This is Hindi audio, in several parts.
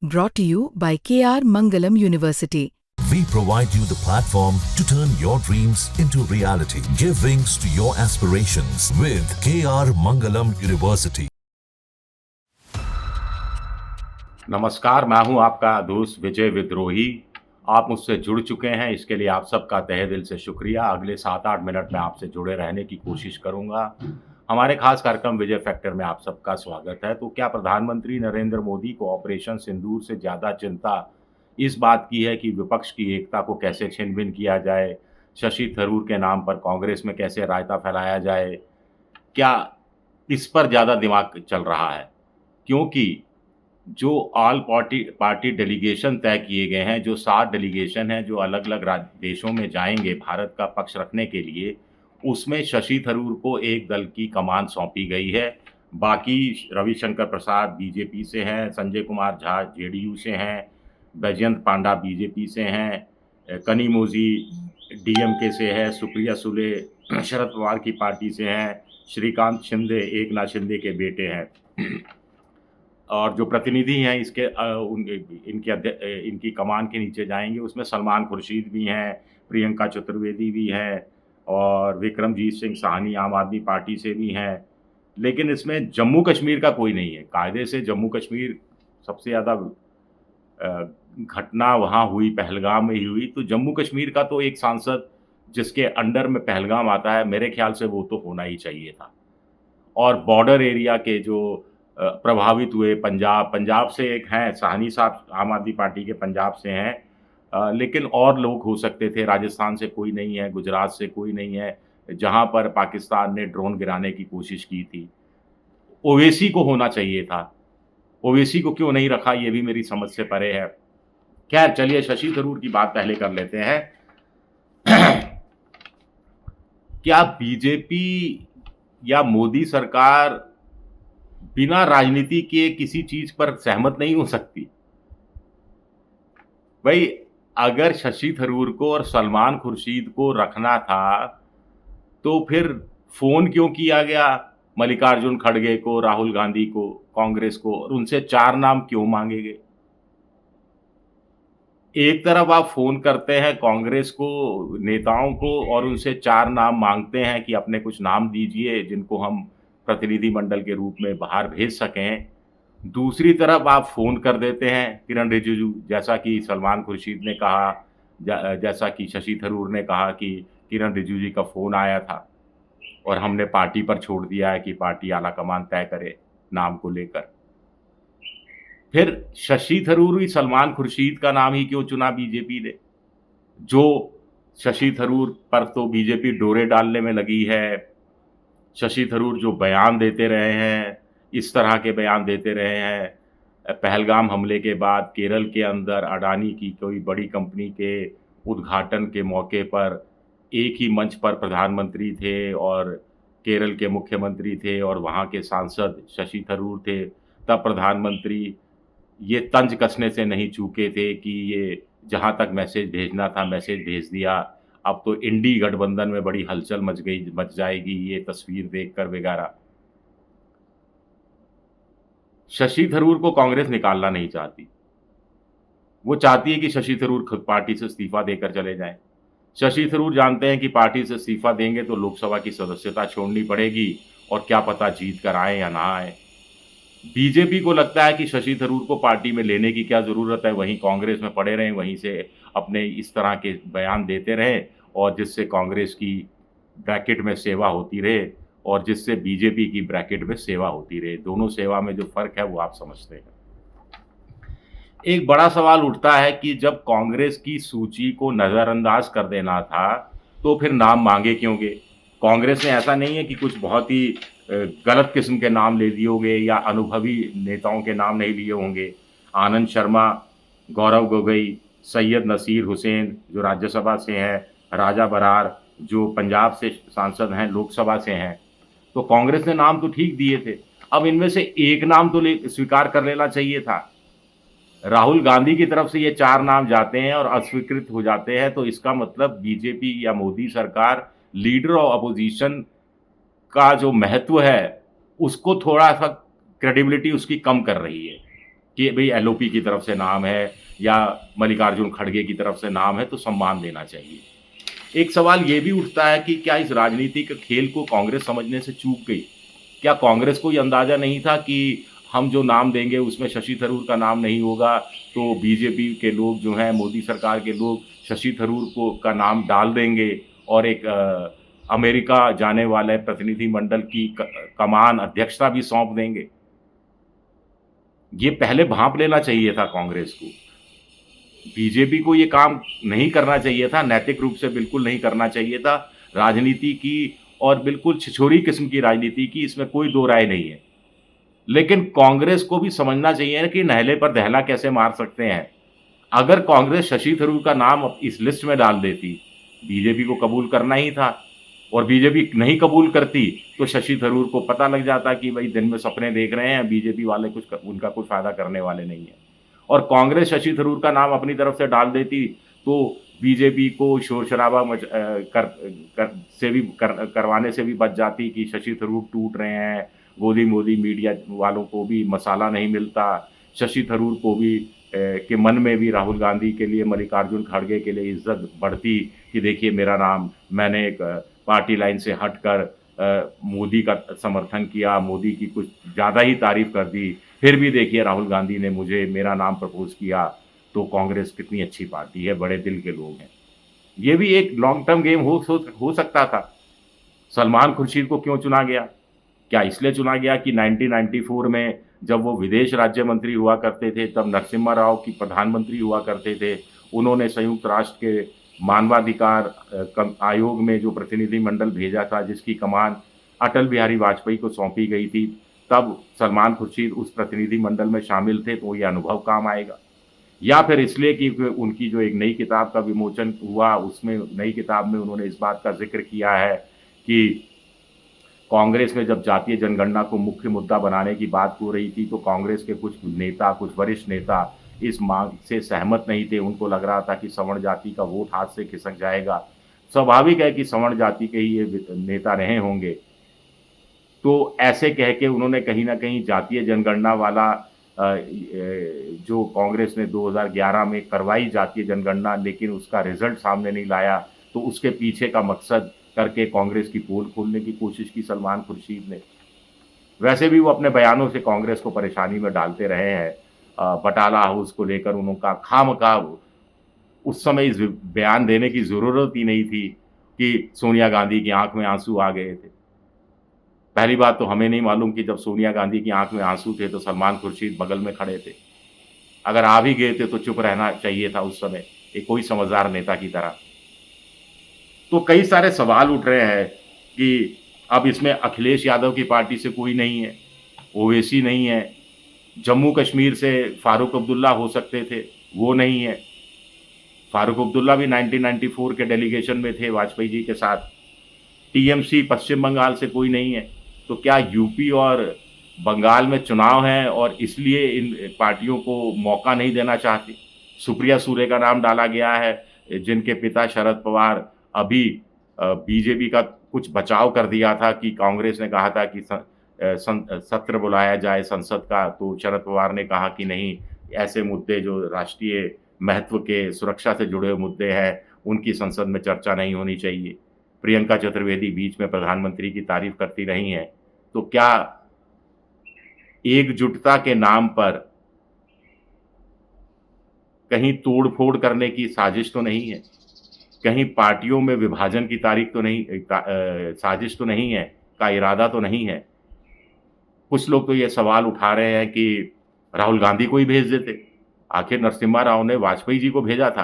brought to you by KR Mangalam University. We provide you the platform to turn your dreams into reality. Give wings to your aspirations with KR Mangalam University. नमस्कार, मैं हूं आपका दोस्त विजय विद्रोही। आप मुझसे जुड़ चुके हैं, इसके लिए आप सबका तहे दिल से शुक्रिया। अगले 7-8 मिनट में आपसे जुड़े रहने की कोशिश करूंगा। हमारे खास कार्यक्रम विजय फैक्टर में आप सबका स्वागत है। तो क्या प्रधानमंत्री नरेंद्र मोदी को ऑपरेशन सिंदूर से ज़्यादा चिंता इस बात की है कि विपक्ष की एकता को कैसे छिन-भिन किया जाए, शशि थरूर के नाम पर कांग्रेस में कैसे रायता फैलाया जाए? क्या इस पर ज़्यादा दिमाग चल रहा है? क्योंकि जो ऑल पार्टी डेलीगेशन तय किए गए हैं, जो 7 डेलीगेशन हैं जो अलग-अलग देशों में जाएंगे भारत का पक्ष रखने के लिए, उसमें शशि थरूर को एक दल की कमान सौंपी गई है। बाकी रविशंकर प्रसाद बीजेपी से हैं, संजय कुमार झा जेडीयू से हैं, बैजयंत पांडा बीजेपी से हैं, कनिमोझी डीएमके से है, सुप्रिया सुले शरद पवार की पार्टी से हैं, श्रीकांत शिंदे एकनाथ शिंदे के बेटे हैं। और जो प्रतिनिधि हैं इनकी कमान के नीचे जाएंगे, उसमें सलमान खुर्शीद भी हैं, प्रियंका चतुर्वेदी भी हैं और विक्रमजीत सिंह साहनी आम आदमी पार्टी से भी हैं। लेकिन इसमें जम्मू कश्मीर का कोई नहीं है। कायदे से जम्मू कश्मीर सबसे ज़्यादा घटना वहाँ हुई पहलगाम में ही हुई, तो जम्मू कश्मीर का तो एक सांसद जिसके अंडर में पहलगाम आता है, मेरे ख्याल से वो तो होना ही चाहिए था। और बॉर्डर एरिया के जो प्रभावित हुए पंजाब से एक हैं साहनी साहब, आम आदमी पार्टी के पंजाब से हैं, लेकिन और लोग हो सकते थे। राजस्थान से कोई नहीं है, गुजरात से कोई नहीं है, जहां पर पाकिस्तान ने ड्रोन गिराने की कोशिश की थी। ओवैसी को होना चाहिए था, ओवैसी को क्यों नहीं रखा, ये भी मेरी समझ से परे है। खैर चलिए, शशि थरूर की बात पहले कर लेते हैं। क्या बीजेपी या मोदी सरकार बिना राजनीति के किसी चीज पर सहमत नहीं हो सकती? भाई, अगर शशि थरूर को और सलमान खुर्शीद को रखना था तो फिर फोन क्यों किया गया मल्लिकार्जुन खड़गे को, राहुल गांधी को, कांग्रेस को, और उनसे 4 नाम क्यों मांगे गए? एक तरफ आप फोन करते हैं कांग्रेस को, नेताओं को, और उनसे 4 नाम मांगते हैं कि अपने कुछ नाम दीजिए जिनको हम प्रतिनिधि मंडल के रूप में बाहर भेज सकें। दूसरी तरफ आप फ़ोन कर देते हैं किरण रिजिजू, जैसा कि सलमान खुर्शीद ने कहा, जैसा कि शशि थरूर ने कहा कि किरण रिजिजू जी का फ़ोन आया था और हमने पार्टी पर छोड़ दिया है कि पार्टी आला कमान तय करे नाम को लेकर। फिर शशि थरूर ही सलमान खुर्शीद का नाम ही क्यों चुना बीजेपी ने? जो शशि थरूर पर तो बीजेपी डोरे डालने में लगी है। शशि थरूर जो बयान देते रहे हैं, इस तरह के बयान देते रहे हैं। पहलगाम हमले के बाद केरल के अंदर अडानी की कोई बड़ी कंपनी के उद्घाटन के मौके पर एक ही मंच पर प्रधानमंत्री थे और केरल के मुख्यमंत्री थे और वहाँ के सांसद शशि थरूर थे। तब प्रधानमंत्री ये तंज कसने से नहीं चूके थे कि ये जहाँ तक मैसेज भेजना था मैसेज भेज दिया। अब तो इंडी गठबंधन में बड़ी हलचल मच जाएगी ये तस्वीर देखकर वगैरह। शशि थरूर को कांग्रेस निकालना नहीं चाहती, वो चाहती है कि शशि थरूर खुद पार्टी से इस्तीफा देकर चले जाएं। शशि थरूर जानते हैं कि पार्टी से इस्तीफा देंगे तो लोकसभा की सदस्यता छोड़नी पड़ेगी और क्या पता जीत कर आए या ना आए। बीजेपी को लगता है कि शशि थरूर को पार्टी में लेने की क्या ज़रूरत है, वहीं कांग्रेस में पड़े रहें, वहीं से अपने इस तरह के बयान देते रहें और जिससे कांग्रेस की ब्रैकेट में सेवा होती रहे और जिससे बीजेपी की ब्रैकेट में सेवा होती रहे। दोनों सेवा में जो फ़र्क है वो आप समझते हैं। एक बड़ा सवाल उठता है कि जब कांग्रेस की सूची को नज़रअंदाज कर देना था तो फिर नाम मांगे क्यों गए? कांग्रेस ने ऐसा नहीं है कि कुछ बहुत ही गलत किस्म के नाम ले लिए होंगे या अनुभवी नेताओं के नाम नहीं लिए होंगे। आनंद शर्मा, गौरव गोगोई, सैयद नसीर हुसैन जो राज्यसभा से हैं, राजा बरार जो पंजाब से सांसद हैं, लोकसभा से हैं, तो कांग्रेस ने नाम तो ठीक दिए थे। अब इनमें से एक नाम तो स्वीकार कर लेना चाहिए था। राहुल गांधी की तरफ से ये 4 नाम जाते हैं और अस्वीकृत हो जाते हैं, तो इसका मतलब बीजेपी या मोदी सरकार लीडर ऑफ अपोजिशन का जो महत्व है उसको थोड़ा सा क्रेडिबिलिटी उसकी कम कर रही है। कि भाई एलओपी की तरफ से नाम है या मल्लिकार्जुन खड़गे की तरफ से नाम है तो सम्मान देना चाहिए। एक सवाल ये भी उठता है कि क्या इस राजनीतिक खेल को कांग्रेस समझने से चूक गई? क्या कांग्रेस को ये अंदाज़ा नहीं था कि हम जो नाम देंगे उसमें शशि थरूर का नाम नहीं होगा, तो बीजेपी के लोग जो हैं, मोदी सरकार के लोग शशि थरूर को का नाम डाल देंगे और एक अमेरिका जाने वाले प्रतिनिधिमंडल की कमान अध्यक्षता भी सौंप देंगे? ये पहले भांप लेना चाहिए था कांग्रेस को। बीजेपी को ये काम नहीं करना चाहिए था, नैतिक रूप से बिल्कुल नहीं करना चाहिए था। राजनीति की और बिल्कुल छिछोरी किस्म की राजनीति की, इसमें कोई दो राय नहीं है। लेकिन कांग्रेस को भी समझना चाहिए कि नहले पर दहला कैसे मार सकते हैं। अगर कांग्रेस शशि थरूर का नाम इस लिस्ट में डाल देती, बीजेपी को कबूल करना ही था, और बीजेपी नहीं कबूल करती तो शशि थरूर को पता लग जाता कि भाई दिन में सपने देख रहे हैं, बीजेपी वाले उनका कुछ फायदा करने वाले नहीं है। और कांग्रेस शशि थरूर का नाम अपनी तरफ से डाल देती तो बीजेपी को शोर शराबा करवाने से भी बच जाती कि शशि थरूर टूट रहे हैं, गोदी मोदी मीडिया वालों को भी मसाला नहीं मिलता, शशि थरूर को भी के मन में भी राहुल गांधी के लिए, मल्लिकार्जुन खड़गे के लिए इज्जत बढ़ती कि देखिए मेरा नाम, मैंने एक पार्टी लाइन से हटकर मोदी का समर्थन किया, मोदी की कुछ ज़्यादा ही तारीफ कर दी, फिर भी देखिए राहुल गांधी ने मेरा नाम प्रपोज किया, तो कांग्रेस कितनी अच्छी पार्टी है, बड़े दिल के लोग हैं। ये भी एक लॉन्ग टर्म गेम हो सकता था। सलमान खुर्शीद को क्यों चुना गया? क्या इसलिए चुना गया कि 1994 में जब वो विदेश राज्य मंत्री हुआ करते थे, तब नरसिम्हा राव की प्रधानमंत्री हुआ करते थे, उन्होंने संयुक्त राष्ट्र के मानवाधिकार आयोग में जो प्रतिनिधिमंडल भेजा था, जिसकी कमान अटल बिहारी वाजपेयी को सौंपी गई थी, तब सलमान खुर्शीद उस प्रतिनिधिमंडल में शामिल थे, तो ये अनुभव काम आएगा। या फिर इसलिए कि उनकी जो एक नई किताब का विमोचन हुआ, उसमें नई किताब में उन्होंने इस बात का जिक्र किया है कि कांग्रेस में जब जातीय जनगणना को मुख्य मुद्दा बनाने की बात हो रही थी, तो कांग्रेस के कुछ नेता, कुछ वरिष्ठ नेता इस मांग से सहमत नहीं थे। उनको लग रहा था कि सवर्ण जाति का वोट हाथ से खिसक जाएगा। स्वाभाविक है कि सवर्ण जाति के ही ये नेता रहे होंगे, तो ऐसे कह के उन्होंने कहीं ना कहीं जातीय जनगणना वाला जो कांग्रेस ने 2011 में करवाई जातीय जनगणना, लेकिन उसका रिजल्ट सामने नहीं लाया, तो उसके पीछे का मकसद करके कांग्रेस की पोल खोलने की कोशिश की सलमान खुर्शीद ने। वैसे भी वो अपने बयानों से कांग्रेस को परेशानी में डालते रहे हैं। बटाला हाउस को लेकर उनका खामखा उस समय इस बयान देने की ज़रूरत ही नहीं थी कि सोनिया गांधी की आंख में आंसू आ गए थे। पहली बात तो हमें नहीं मालूम कि जब सोनिया गांधी की आंख में आंसू थे तो सलमान खुर्शीद बगल में खड़े थे। अगर आ भी गए थे तो चुप रहना चाहिए था उस समय, एक कोई समझदार नेता की तरह। तो कई सारे सवाल उठ रहे हैं कि अब इसमें अखिलेश यादव की पार्टी से कोई नहीं है, ओवैसी नहीं है, जम्मू कश्मीर से फारूक अब्दुल्ला हो सकते थे, वो नहीं है। फारूक अब्दुल्ला भी 1994 के डेलीगेशन में थे वाजपेयी जी के साथ। टीएमसी पश्चिम बंगाल से कोई नहीं है। तो क्या यूपी और बंगाल में चुनाव हैं और इसलिए इन पार्टियों को मौका नहीं देना चाहती? सुप्रिया सूले का नाम डाला गया है, जिनके पिता शरद पवार अभी बीजेपी का कुछ बचाव कर दिया था कि कांग्रेस ने कहा था कि सत्र बुलाया जाए संसद का, तो शरद पवार ने कहा कि नहीं, ऐसे मुद्दे जो राष्ट्रीय महत्व के, सुरक्षा से जुड़े हुए मुद्दे हैं, उनकी संसद में चर्चा नहीं होनी चाहिए। प्रियंका चतुर्वेदी बीच में प्रधानमंत्री की तारीफ करती रही हैं। तो क्या एकजुटता के नाम पर कहीं तोड़-फोड़ करने की साजिश तो नहीं है? कहीं पार्टियों में विभाजन की साजिश तो नहीं है, का इरादा तो नहीं है? कुछ लोग तो ये सवाल उठा रहे हैं कि राहुल गांधी को ही भेज देते। आखिर नरसिम्हा राव ने वाजपेयी जी को भेजा था,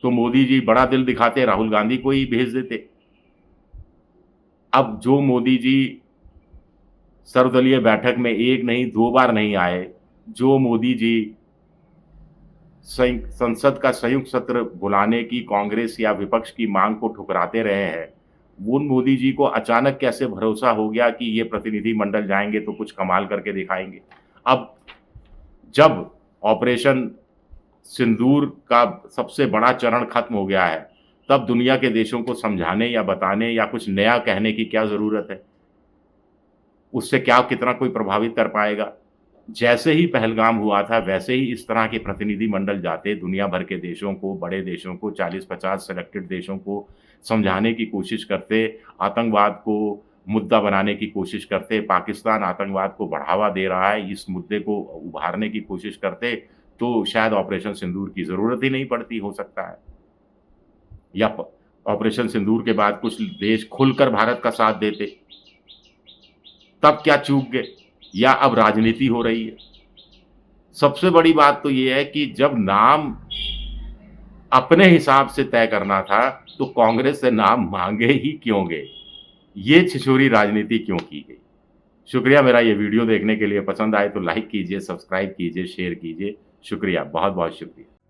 तो मोदी जी बड़ा दिल दिखाते, राहुल गांधी को ही भेज देते। अब जो मोदी जी सर्वदलीय बैठक में एक नहीं 2 बार नहीं आए, जो मोदी जी संसद का संयुक्त सत्र बुलाने की कांग्रेस या विपक्ष की मांग को ठुकराते रहे हैं, उन मोदी जी को अचानक कैसे भरोसा हो गया कि ये प्रतिनिधि मंडल जाएंगे तो कुछ कमाल करके दिखाएंगे? अब जब ऑपरेशन सिंदूर का सबसे बड़ा चरण खत्म हो गया है, तब दुनिया के देशों को समझाने या बताने या कुछ नया कहने की क्या ज़रूरत है? उससे क्या कितना कोई प्रभावित कर पाएगा? जैसे ही पहलगाम हुआ था, वैसे ही इस तरह के प्रतिनिधिमंडल जाते, दुनिया भर के देशों को, बड़े देशों को, 40-50 सेलेक्टेड देशों को समझाने की कोशिश करते, आतंकवाद को मुद्दा बनाने की कोशिश करते, पाकिस्तान आतंकवाद को बढ़ावा दे रहा है, इस मुद्दे को उभारने की कोशिश करते, तो शायद ऑपरेशन सिंदूर की ज़रूरत ही नहीं पड़ती, हो सकता है। या प ऑपरेशन सिंदूर के बाद कुछ देश खुलकर भारत का साथ देते, तब क्या चूक गए? या अब राजनीति हो रही है? सबसे बड़ी बात तो ये है कि जब नाम अपने हिसाब से तय करना था, तो कांग्रेस से नाम माँगे ही क्यों गए? ये छिछोरी राजनीति क्यों की गई? शुक्रिया मेरा ये वीडियो देखने के लिए। पसंद आए तो लाइक कीजिए, सब्सक्राइब कीजिए, शेयर कीजिए। शुक्रिया, बहुत-बहुत शुक्रिया।